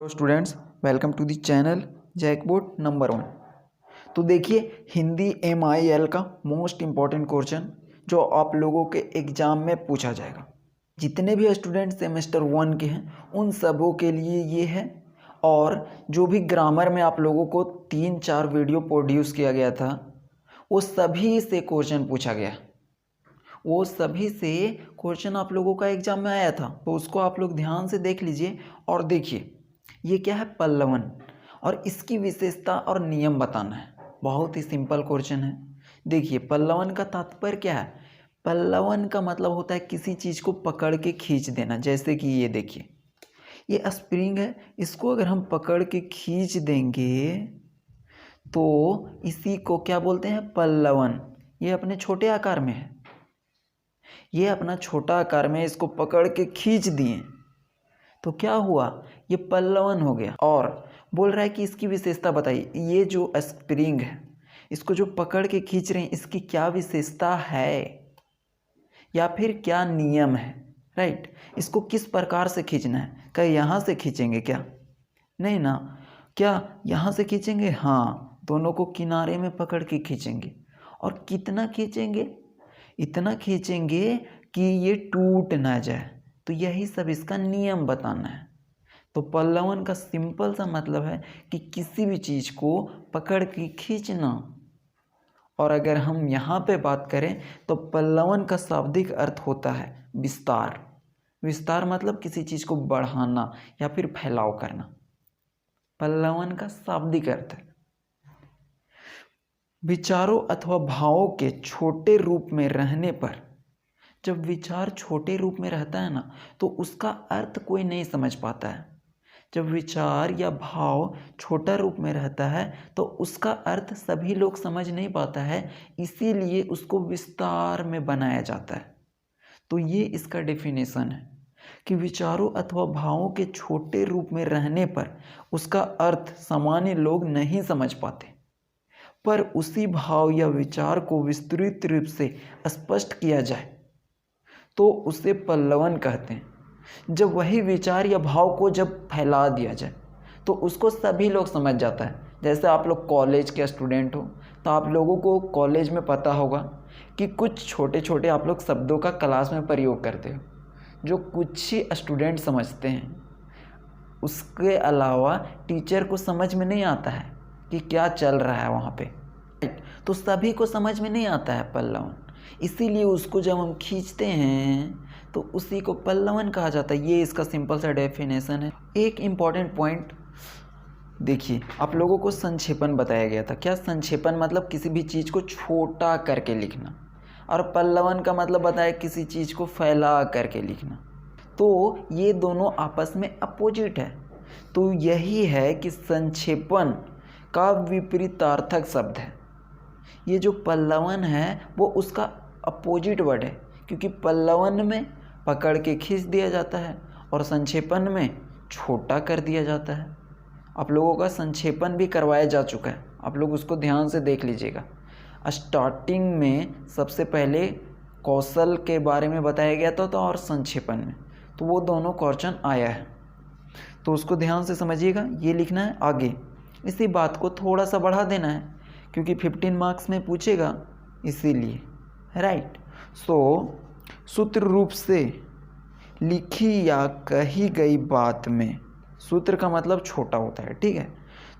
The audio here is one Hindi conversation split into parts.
Students, welcome to the channel Jackboard number 1। तो देखिए, हिंदी MIL का मोस्ट इम्पॉर्टेंट क्वेश्चन जो आप लोगों के एग्ज़ाम में पूछा जाएगा। जितने भी स्टूडेंट सेमेस्टर 1 के हैं उन सबों के लिए ये है। और जो भी ग्रामर में आप लोगों को 3-4 वीडियो प्रोड्यूस किया गया था वो सभी से क्वेश्चन पूछा गया। वो सभी से क्वेश्चन आप लोगों का एग्ज़ाम में आया था, तो उसको आप लोग ध्यान से देख लीजिए। और देखिए, ये क्या है, पल्लवन, और इसकी विशेषता और नियम बताना है। बहुत ही सिंपल क्वेश्चन है। देखिए, पल्लवन का तात्पर्य क्या है। पल्लवन का मतलब होता है किसी चीज़ को पकड़ के खींच देना। जैसे कि ये देखिए, ये स्प्रिंग है, इसको अगर हम पकड़ के खींच देंगे तो इसी को क्या बोलते हैं, पल्लवन। ये अपने छोटे आकार में है, ये अपना छोटा आकार में, इसको पकड़ के खींच दिए तो क्या हुआ, ये पल्लवन हो गया। और बोल रहा है कि इसकी विशेषता बताइए। ये जो स्प्रिंग है, इसको जो पकड़ के खींच रहे हैं, इसकी क्या विशेषता है या फिर क्या नियम है, राइट। इसको किस प्रकार से खींचना है। क्या यहाँ से खींचेंगे क्या, नहीं ना। क्या यहाँ से खींचेंगे, हाँ, दोनों को किनारे में पकड़ के खींचेंगे। और कितना खींचेंगे, इतना खींचेंगे कि ये टूट ना जाए। तो यही सब इसका नियम बताना है। तो पल्लवन का सिंपल सा मतलब है कि किसी भी चीज़ को पकड़ के खींचना। और अगर हम यहाँ पे बात करें तो पल्लवन का शाब्दिक अर्थ होता है विस्तार। विस्तार मतलब किसी चीज़ को बढ़ाना या फिर फैलाव करना। पल्लवन का शाब्दिक अर्थ है विचारों अथवा भावों के छोटे रूप में रहने पर। जब विचार छोटे रूप में रहता है ना, तो उसका अर्थ कोई नहीं समझ पाता है। जब विचार या भाव छोटा रूप में रहता है तो उसका अर्थ सभी लोग समझ नहीं पाता है, इसीलिए उसको विस्तार में बनाया जाता है। तो ये इसका डेफिनेशन है कि विचारों अथवा भावों के छोटे रूप में रहने पर उसका अर्थ सामान्य लोग नहीं समझ पाते, पर उसी भाव या विचार को विस्तृत रूप से स्पष्ट किया जाए तो उसे पल्लवन कहते हैं। जब वही विचार या भाव को जब फैला दिया जाए तो उसको सभी लोग समझ जाता है। जैसे आप लोग कॉलेज के स्टूडेंट हो तो आप लोगों को कॉलेज में पता होगा कि कुछ छोटे छोटे आप लोग शब्दों का क्लास में प्रयोग करते हो जो कुछ ही स्टूडेंट समझते हैं। उसके अलावा टीचर को समझ में नहीं आता है कि क्या चल रहा है वहाँ पे, तो सभी को समझ में नहीं आता है पल्लवन। इसीलिए उसको जब हम खींचते हैं तो उसी को पल्लवन कहा जाता है। ये इसका सिंपल सा डेफिनेशन है। एक इम्पॉर्टेंट पॉइंट देखिए, आप लोगों को संक्षेपण बताया गया था। क्या संक्षेपण मतलब किसी भी चीज़ को छोटा करके लिखना, और पल्लवन का मतलब बताया किसी चीज़ को फैला करके लिखना। तो ये दोनों आपस में अपोजिट है। तो यही है कि संक्षेपण का विपरीतार्थक शब्द है। ये जो पल्लवन है वो उसका अपोजिट वर्ड है, क्योंकि पल्लवन में पकड़ के खींच दिया जाता है और संक्षेपण में छोटा कर दिया जाता है। आप लोगों का संक्षेपण भी करवाया जा चुका है, आप लोग उसको ध्यान से देख लीजिएगा। स्टार्टिंग में सबसे पहले कौशल के बारे में बताया गया था और संक्षेपण में, तो वो दोनों क्वेश्चन आया है, तो उसको ध्यान से समझिएगा। ये लिखना है आगे, इसी बात को थोड़ा सा बढ़ा देना है क्योंकि 15 मार्क्स में पूछेगा, इसीलिए, राइट। सो सूत्र रूप से लिखी या कही गई बात में, सूत्र का मतलब छोटा होता है, ठीक है।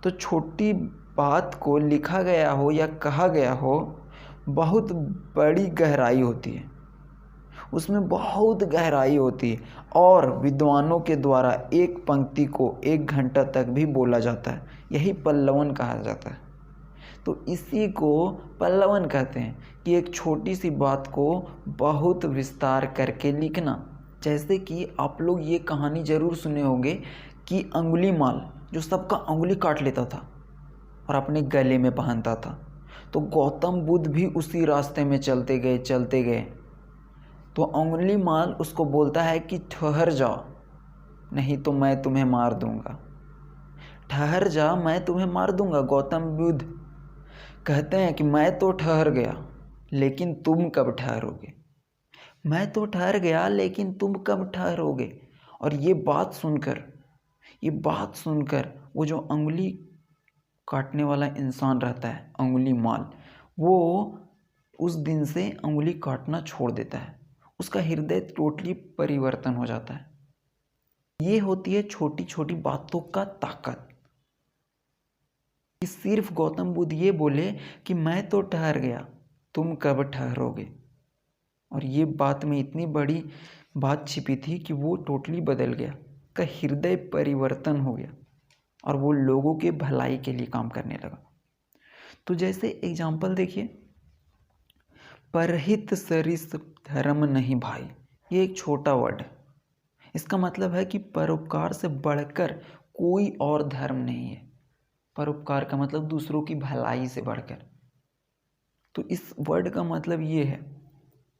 तो छोटी बात को लिखा गया हो या कहा गया हो, बहुत बड़ी गहराई होती है, उसमें बहुत गहराई होती है। और विद्वानों के द्वारा एक पंक्ति को 1 घंटा तक भी बोला जाता है, यही पल्लवन कहा जाता है। तो इसी को पल्लवन कहते हैं कि एक छोटी सी बात को बहुत विस्तार करके लिखना। जैसे कि आप लोग ये कहानी ज़रूर सुने होंगे कि अंगुलीमाल जो सबका अंगुली काट लेता था और अपने गले में पहनता था, तो गौतम बुद्ध भी उसी रास्ते में चलते गए। तो अंगुलीमाल उसको बोलता है कि ठहर जाओ, नहीं तो मैं तुम्हें मार दूंगा। ठहर जा, मैं तुम्हें मार दूंगा। गौतम बुद्ध कहते हैं कि मैं तो ठहर गया, लेकिन तुम कब ठहरोगे। मैं तो ठहर गया, लेकिन तुम कब ठहरोगे। और ये बात सुनकर ये बात सुनकर वो जो अंगुली काटने वाला इंसान रहता है, अंगुली माल, वो उस दिन से अंगुली काटना छोड़ देता है। उसका हृदय टोटली परिवर्तन हो जाता है। ये होती है छोटी छोटी बातों का ताकत। कि सिर्फ गौतम बुद्ध ये बोले कि मैं तो ठहर गया, तुम कब ठहरोगे। और ये बात में इतनी बड़ी बात छिपी थी कि वो टोटली बदल गया, का हृदय परिवर्तन हो गया और वो लोगों के भलाई के लिए काम करने लगा। तो जैसे एग्जाम्पल देखिए, परहित सरिस धर्म नहीं भाई, ये एक छोटा वर्ड है। इसका मतलब है कि परोपकार से बढ़कर कोई और धर्म नहीं है। परोपकार का मतलब दूसरों की भलाई से बढ़कर। तो इस वर्ड का मतलब ये है।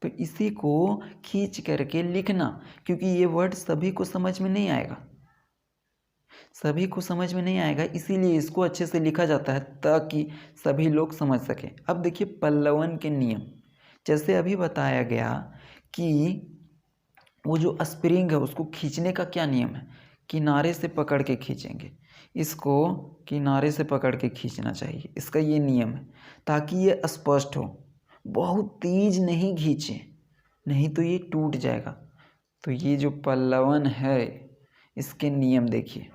तो इसी को खींच करके लिखना, क्योंकि ये वर्ड सभी को समझ में नहीं आएगा, सभी को समझ में नहीं आएगा, इसीलिए इसको अच्छे से लिखा जाता है ताकि सभी लोग समझ सकें। अब देखिए पल्लवन के नियम, जैसे अभी बताया गया कि वो जो स्प्रिंग है उसको खींचने का क्या नियम है, किनारे से पकड़ के खींचेंगे, इसको किनारे से पकड़ के खींचना चाहिए, इसका ये नियम है ताकि ये स्पष्ट हो। बहुत तेज नहीं खींचे, नहीं तो ये टूट जाएगा। तो ये जो पल्लवन है इसके नियम देखिए।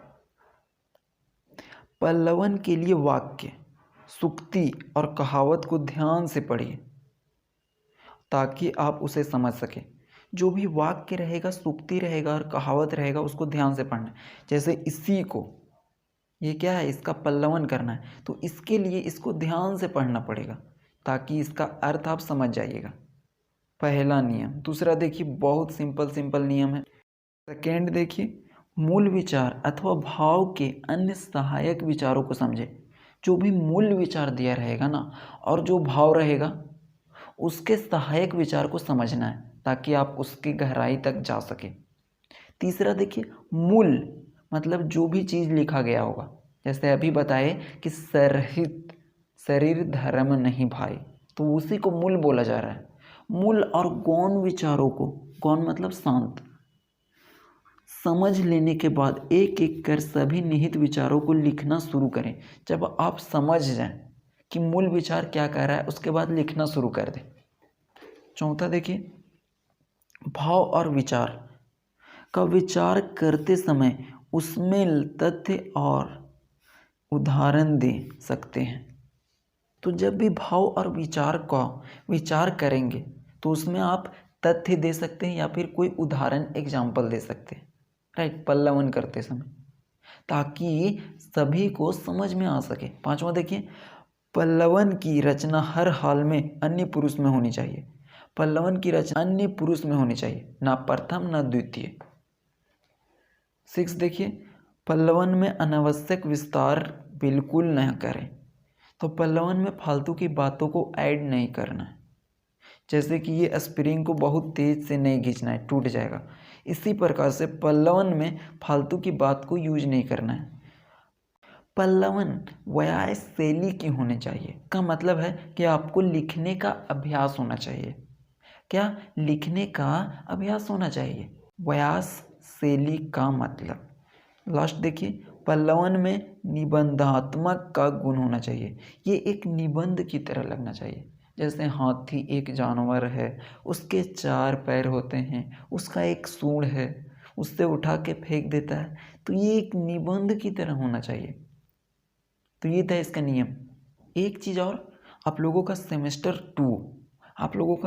पल्लवन के लिए वाक्य, सूक्ति और कहावत को ध्यान से पढ़िए ताकि आप उसे समझ सकें। जो भी वाक्य रहेगा, सूक्ति रहेगा और कहावत रहेगा, उसको ध्यान से पढ़ना है। जैसे इसी को, ये क्या है, इसका पल्लवन करना है, तो इसके लिए इसको ध्यान से पढ़ना पड़ेगा ताकि इसका अर्थ आप समझ जाइएगा। पहला नियम। दूसरा देखिए, बहुत सिंपल नियम है। सेकेंड देखिए, मूल विचार अथवा भाव के अन्य सहायक विचारों को समझे। जो भी मूल विचार दिया रहेगा ना और जो भाव रहेगा उसके सहायक विचार को समझना है ताकि आप उसकी गहराई तक जा सके। तीसरा देखिए, मूल मतलब जो भी चीज़ लिखा गया होगा, जैसे अभी बताए कि सरहित शरीर धर्म नहीं भाई, तो उसी को मूल बोला जा रहा है। मूल और गौण विचारों को, गौण मतलब शांत, समझ लेने के बाद एक एक कर सभी निहित विचारों को लिखना शुरू करें। जब आप समझ जाएं कि मूल विचार क्या कह रहा है, उसके बाद लिखना शुरू कर दें। चौथा देखिए, भाव और विचार का विचार करते समय उसमें तथ्य और उदाहरण दे सकते हैं। तो जब भी भाव और विचार का विचार करेंगे तो उसमें आप तथ्य दे सकते हैं या फिर कोई उदाहरण एग्जाम्पल दे सकते हैं, राइट, पल्लवन करते समय, ताकि सभी को समझ में आ सके। पांचवा देखिए, पल्लवन की रचना हर हाल में अन्य पुरुष में होनी चाहिए। पल्लवन की रचना अन्य पुरुष में होनी चाहिए, ना प्रथम ना द्वितीय। 6 देखिए, पल्लवन में अनावश्यक विस्तार बिल्कुल न करें। तो पल्लवन में फालतू की बातों को ऐड नहीं करना है। जैसे कि ये स्प्रिंग को बहुत तेज से नहीं खींचना है, टूट जाएगा। इसी प्रकार से पल्लवन में फालतू की बात को यूज नहीं करना है। पल्लवन व्याय शैली की होने चाहिए का मतलब है कि आपको लिखने का अभ्यास होना चाहिए। क्या? लिखने का अभ्यास होना चाहिए। व्यास शैली का मतलब, लास्ट देखिए, पल्लवन में निबंधात्मक का गुण होना चाहिए। ये एक निबंध की तरह लगना चाहिए। जैसे हाथी एक जानवर है, उसके 4 पैर होते हैं, उसका एक सूंड है, उससे उठा के फेंक देता है, तो ये एक निबंध की तरह होना चाहिए। तो ये था इसका नियम। एक चीज़ और, आप लोगों का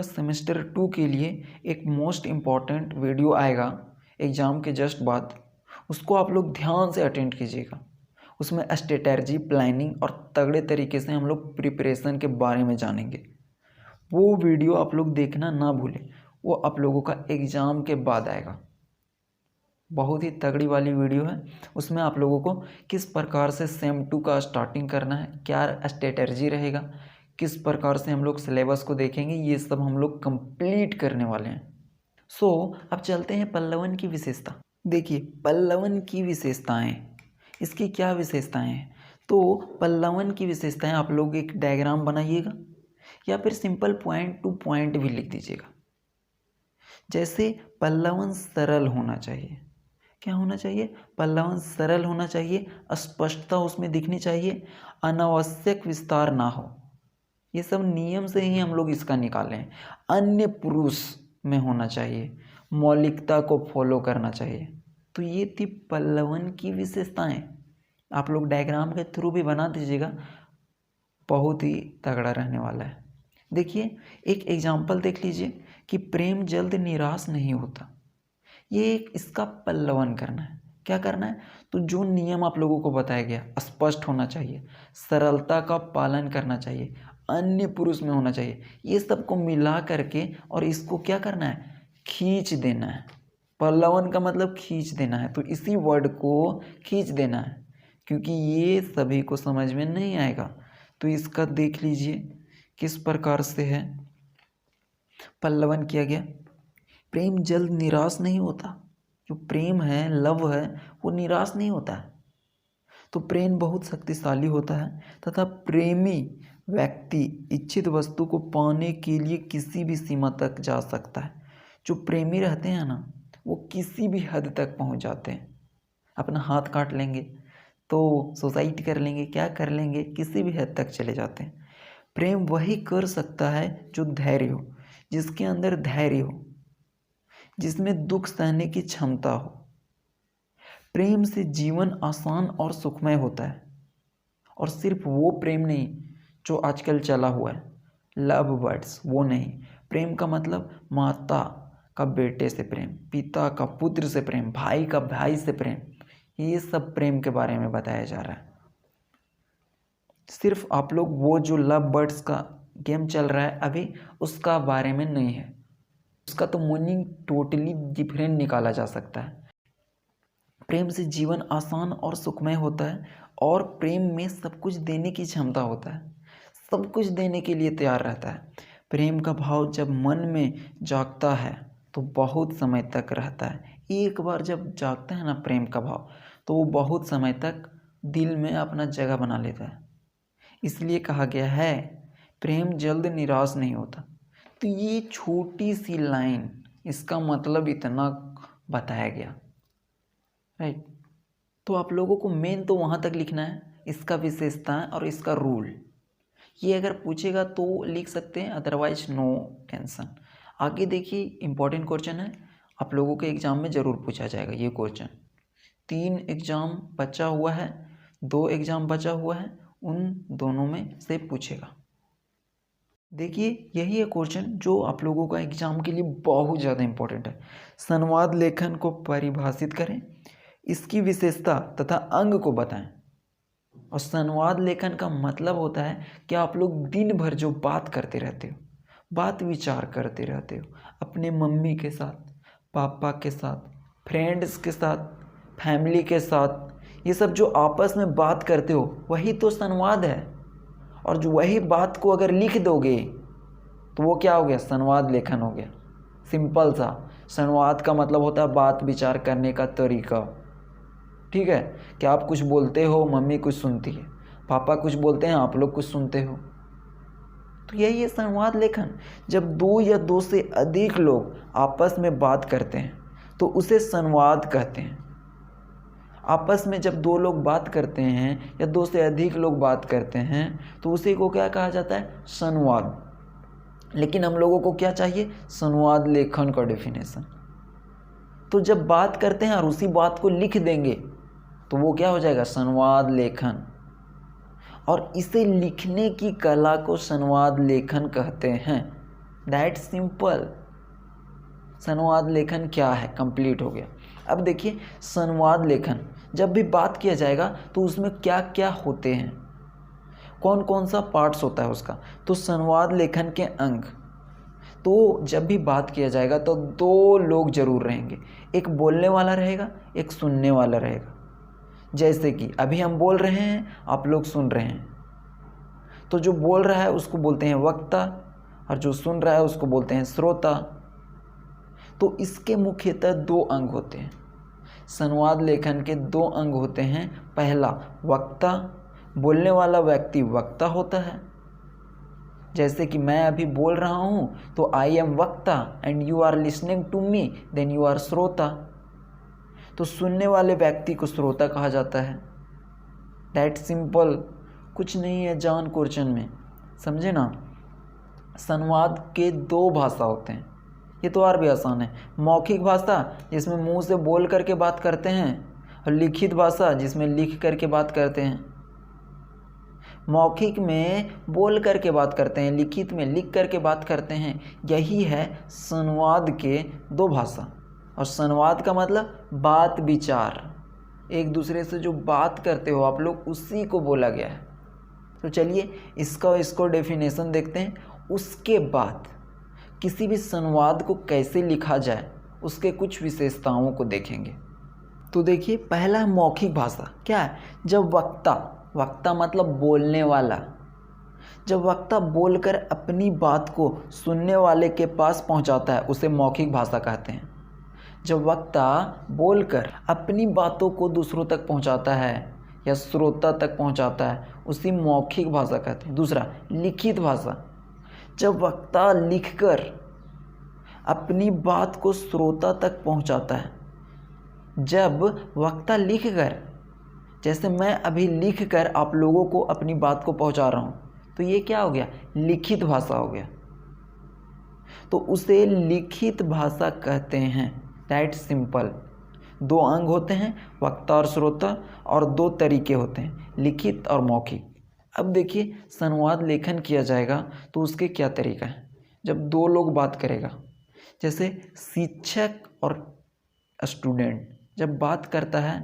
सेमेस्टर 2 के लिए एक मोस्ट इम्पॉर्टेंट वीडियो आएगा एग्ज़ाम के जस्ट बाद, उसको आप लोग ध्यान से अटेंड कीजिएगा। उसमें स्ट्रेटजी, प्लानिंग और तगड़े तरीके से हम लोग प्रिपरेशन के बारे में जानेंगे। वो वीडियो आप लोग देखना ना भूलें, वो आप लोगों का एग्ज़ाम के बाद आएगा। बहुत ही तगड़ी वाली वीडियो है। उसमें आप लोगों को किस प्रकार से सेम 2 का स्टार्टिंग करना है, क्या स्ट्रेटजी रहेगा, किस प्रकार से हम लोग सिलेबस को देखेंगे, ये सब हम लोग कंप्लीट करने वाले हैं। अब चलते हैं पल्लवन की विशेषता। देखिए, पल्लवन की विशेषताएं, इसकी क्या विशेषताएं हैं? तो पल्लवन की विशेषताएं आप लोग एक डायग्राम बनाइएगा या फिर सिंपल पॉइंट टू पॉइंट भी लिख दीजिएगा। जैसे पल्लवन सरल होना चाहिए। क्या होना चाहिए? पल्लवन सरल होना चाहिए, स्पष्टता उसमें दिखनी चाहिए, अनावश्यक विस्तार ना हो। ये सब नियम से ही हम लोग इसका निकाले हैं। अन्य पुरुष में होना चाहिए, मौलिकता को फॉलो करना चाहिए। तो ये थी पल्लवन की विशेषताएं। आप लोग डायग्राम के थ्रू भी बना दीजिएगा, बहुत ही तगड़ा रहने वाला है। देखिए एक एग्जाम्पल देख लीजिए कि प्रेम जल्द निराश नहीं होता। ये एक इसका पल्लवन करना है। क्या करना है? तो जो नियम आप लोगों को बताया गया, स्पष्ट होना चाहिए, सरलता का पालन करना चाहिए, अन्य पुरुष में होना चाहिए, ये सबको मिला करके और इसको क्या करना है? खींच देना है। पल्लवन का मतलब खींच देना है, तो इसी वर्ड को खींच देना है, क्योंकि ये सभी को समझ में नहीं आएगा। तो इसका देख लीजिए किस प्रकार से है पल्लवन किया गया। प्रेम जल्द निराश नहीं होता। जो प्रेम है, लव है, वो निराश नहीं होता है। तो प्रेम बहुत शक्तिशाली होता है तथा प्रेमी व्यक्ति इच्छित वस्तु को पाने के लिए किसी भी सीमा तक जा सकता है। जो प्रेमी रहते हैं ना, वो किसी भी हद तक पहुंच जाते हैं। अपना हाथ काट लेंगे तो सुसाइड कर लेंगे, क्या कर लेंगे, किसी भी हद तक चले जाते हैं। प्रेम वही कर सकता है जो धैर्य हो, जिसके अंदर धैर्य हो, जिसमें दुख सहने की क्षमता हो। प्रेम से जीवन आसान और सुखमय होता है। और सिर्फ वो प्रेम नहीं जो आजकल चला हुआ है, लव बर्ड्स, वो नहीं। प्रेम का मतलब माता का बेटे से प्रेम, पिता का पुत्र से प्रेम, भाई का भाई से प्रेम, ये सब प्रेम के बारे में बताया जा रहा है। सिर्फ आप लोग वो जो लव बर्ड्स का गेम चल रहा है अभी, उसका बारे में नहीं है। उसका तो मीनिंग टोटली डिफरेंट निकाला जा सकता है। प्रेम से जीवन आसान और सुखमय होता है और प्रेम में सब कुछ देने की क्षमता होता है, सब कुछ देने के लिए तैयार रहता है। प्रेम का भाव जब मन में जागता है तो बहुत समय तक रहता है। एक बार जब जागता है ना प्रेम का भाव, तो वो बहुत समय तक दिल में अपना जगह बना लेता है। इसलिए कहा गया है प्रेम जल्द निराश नहीं होता। तो ये छोटी सी लाइन, इसका मतलब इतना बताया गया, राइट। तो आप लोगों को मेन तो वहाँ तक लिखना है, इसका विशेषता और इसका रूल। ये अगर पूछेगा तो लिख सकते हैं, अदरवाइज नो टेंशन। आगे देखिए इम्पोर्टेंट क्वेश्चन है, आप लोगों के एग्ज़ाम में ज़रूर पूछा जाएगा ये क्वेश्चन। 3 एग्ज़ाम बचा हुआ है, 2 एग्ज़ाम बचा हुआ है, उन दोनों में से पूछेगा। देखिए यही है क्वेश्चन जो आप लोगों का एग्ज़ाम के लिए बहुत ज़्यादा इम्पोर्टेंट है। संवाद लेखन को परिभाषित करें, इसकी विशेषता तथा अंग को बताएं। और संवाद लेखन का मतलब होता है कि आप लोग दिन भर जो बात करते रहते हो, बात विचार करते रहते हो, अपने मम्मी के साथ, पापा के साथ, फ्रेंड्स के साथ, फैमिली के साथ, ये सब जो आपस में बात करते हो वही तो संवाद है। और जो वही बात को अगर लिख दोगे तो वो क्या हो गया? संवाद लेखन हो गया। सिंपल सा। संवाद का मतलब होता है बात विचार करने का तरीका, ठीक है। कि आप कुछ बोलते हो, मम्मी कुछ सुनती है, पापा कुछ बोलते हैं, आप लोग कुछ सुनते हो। तो यही है संवाद लेखन। जब 2 या 2 से अधिक लोग आपस में बात करते हैं तो उसे संवाद कहते हैं। आपस में जब 2 लोग बात करते हैं या 2 से अधिक लोग बात करते हैं तो उसी को क्या कहा जाता है? संवाद। लेकिन हम लोगों को क्या चाहिए? संवाद लेखन का डेफिनेशन। तो जब बात करते हैं और उसी बात को लिख देंगे तो वो क्या हो जाएगा? संवाद लेखन। और इसे लिखने की कला को संवाद लेखन कहते हैं। That simple. संवाद लेखन क्या है? कंप्लीट हो गया। अब देखिए संवाद लेखन जब भी बात किया जाएगा तो उसमें क्या क्या होते हैं, कौन कौन सा पार्ट्स होता है उसका। तो संवाद लेखन के अंग, तो जब भी बात किया जाएगा तो 2 लोग जरूर रहेंगे, एक बोलने वाला रहेगा, एक सुनने वाला रहेगा। जैसे कि अभी हम बोल रहे हैं, आप लोग सुन रहे हैं, तो जो बोल रहा है उसको बोलते हैं वक्ता और जो सुन रहा है उसको बोलते हैं श्रोता। तो इसके मुख्यतः 2 अंग होते हैं। संवाद लेखन के 2 अंग होते हैं। पहला वक्ता, बोलने वाला व्यक्ति वक्ता होता है। जैसे कि मैं अभी बोल रहा हूँ तो आई एम वक्ता and you are listening to me, then you are श्रोता। तो सुनने वाले व्यक्ति को श्रोता कहा जाता है। दैट सिंपल, कुछ नहीं है जान क्वेश्चन में, समझे ना। संवाद के दो भाषा होते हैं, ये तो और भी आसान है। मौखिक भाषा जिसमें मुंह से बोल करके बात करते हैं, और लिखित भाषा जिसमें लिख करके बात करते हैं। मौखिक में बोल करके बात करते हैं, लिखित में लिख करके बात करते हैं। यही है संवाद के दो भाषा। और संवाद का मतलब बात विचार, एक दूसरे से जो बात करते हो आप लोग, उसी को बोला गया है। तो चलिए इसको डेफिनेशन देखते हैं। उसके बाद किसी भी संवाद को कैसे लिखा जाए उसके कुछ विशेषताओं को देखेंगे। तो देखिए, पहला मौखिक भाषा क्या है? जब वक्ता मतलब बोलने वाला, जब वक्ता बोलकर अपनी बात को सुनने वाले के पास पहुंचाता है उसे मौखिक भाषा कहते हैं। जब वक्ता बोलकर अपनी बातों को दूसरों तक पहुंचाता है या श्रोता तक पहुंचाता है उसी मौखिक भाषा कहते हैं। दूसरा, लिखित भाषा, जब वक्ता लिखकर अपनी बात को श्रोता तक पहुंचाता है। जब वक्ता लिखकर, जैसे मैं अभी लिखकर आप लोगों को अपनी बात को पहुंचा रहा हूं, तो ये क्या हो गया? लिखित भाषा हो गया। तो उसे लिखित भाषा कहते हैं। That simple. दो अंग होते हैं, वक्ता और श्रोता, और दो तरीके होते हैं, लिखित और मौखिक। अब देखिए, संवाद लेखन किया जाएगा तो उसके क्या तरीका है। जब दो लोग बात करेगा, जैसे शिक्षक और स्टूडेंट जब बात करता है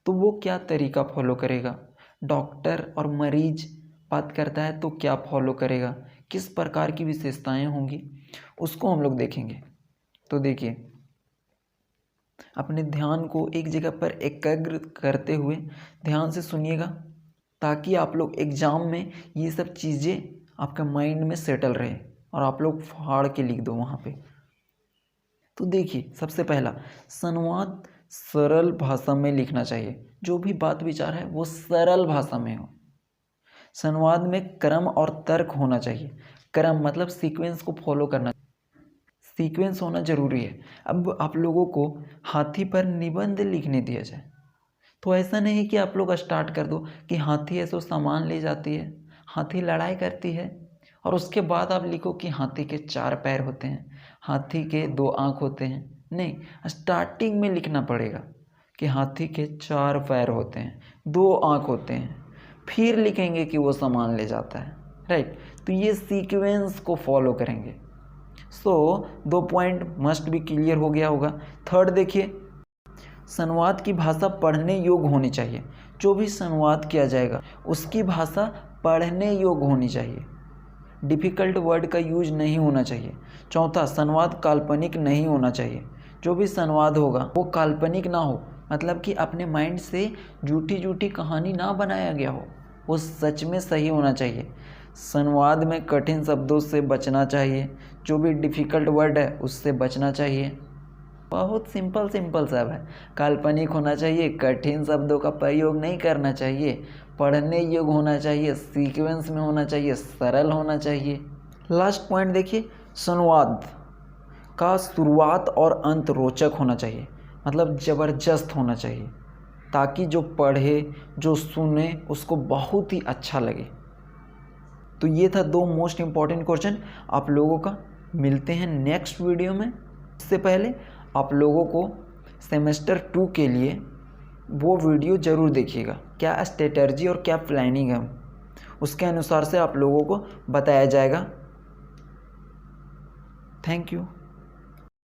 तो वो क्या तरीका फॉलो करेगा, डॉक्टर और मरीज बात करता है तो क्या फॉलो करेगा, किस प्रकार की विशेषताएं होंगी, उसको हम लोग देखेंगे। तो देखिए, अपने ध्यान को एक जगह पर एकाग्र करते हुए ध्यान से सुनिएगा, ताकि आप लोग एग्ज़ाम में ये सब चीज़ें आपके माइंड में सेटल रहे और आप लोग फाड़ के लिख दो वहाँ पे। तो देखिए, सबसे पहला, संवाद सरल भाषा में लिखना चाहिए। जो भी बात विचार है वो सरल भाषा में हो। संवाद में क्रम और तर्क होना चाहिए। क्रम मतलब सीक्वेंस को फॉलो करना, सीक्वेंस होना जरूरी है। अब आप लोगों को हाथी पर निबंध लिखने दिया जाए तो ऐसा नहीं कि आप लोग स्टार्ट कर दो कि हाथी है तो सामान ले जाती है, हाथी लड़ाई करती है, और उसके बाद आप लिखो कि हाथी के 4 पैर होते हैं, हाथी के 2 आँख होते हैं। नहीं, स्टार्टिंग में लिखना पड़ेगा कि हाथी के 4 पैर होते हैं, 2 आँख होते हैं, फिर लिखेंगे कि वो सामान ले जाता है। राइट, तो ये सीक्वेंस को फॉलो करेंगे। सो 2 पॉइंट मस्ट भी क्लियर हो गया होगा। थर्ड देखिए, संवाद की भाषा पढ़ने योग्य होनी चाहिए। जो भी संवाद किया जाएगा उसकी भाषा पढ़ने योग्य होनी चाहिए। डिफ़िकल्ट वर्ड का यूज नहीं होना चाहिए। चौथा, संवाद काल्पनिक नहीं होना चाहिए। जो भी संवाद होगा वो काल्पनिक ना हो, मतलब कि अपने माइंड से झूठी कहानी ना बनाया गया हो, वो सच में सही होना चाहिए। संवाद में कठिन शब्दों से बचना चाहिए, जो भी डिफ़िकल्ट वर्ड है उससे बचना चाहिए। बहुत सिंपल सब है। काल्पनिक होना चाहिए, कठिन शब्दों का प्रयोग नहीं करना चाहिए, पढ़ने योग्य होना चाहिए, सीक्वेंस में होना चाहिए, सरल होना चाहिए। लास्ट पॉइंट देखिए, संवाद का शुरुआत और अंत रोचक होना चाहिए, मतलब ज़बरदस्त होना चाहिए, ताकि जो पढ़े जो सुने उसको बहुत ही अच्छा लगे। तो ये था 2 मोस्ट इम्पॉर्टेंट क्वेश्चन आप लोगों का। मिलते हैं नेक्स्ट वीडियो में। इससे पहले आप लोगों को सेमेस्टर 2 के लिए वो वीडियो ज़रूर देखिएगा, क्या स्ट्रेटर्जी और क्या प्लानिंग है, उसके अनुसार से आप लोगों को बताया जाएगा। Thank you.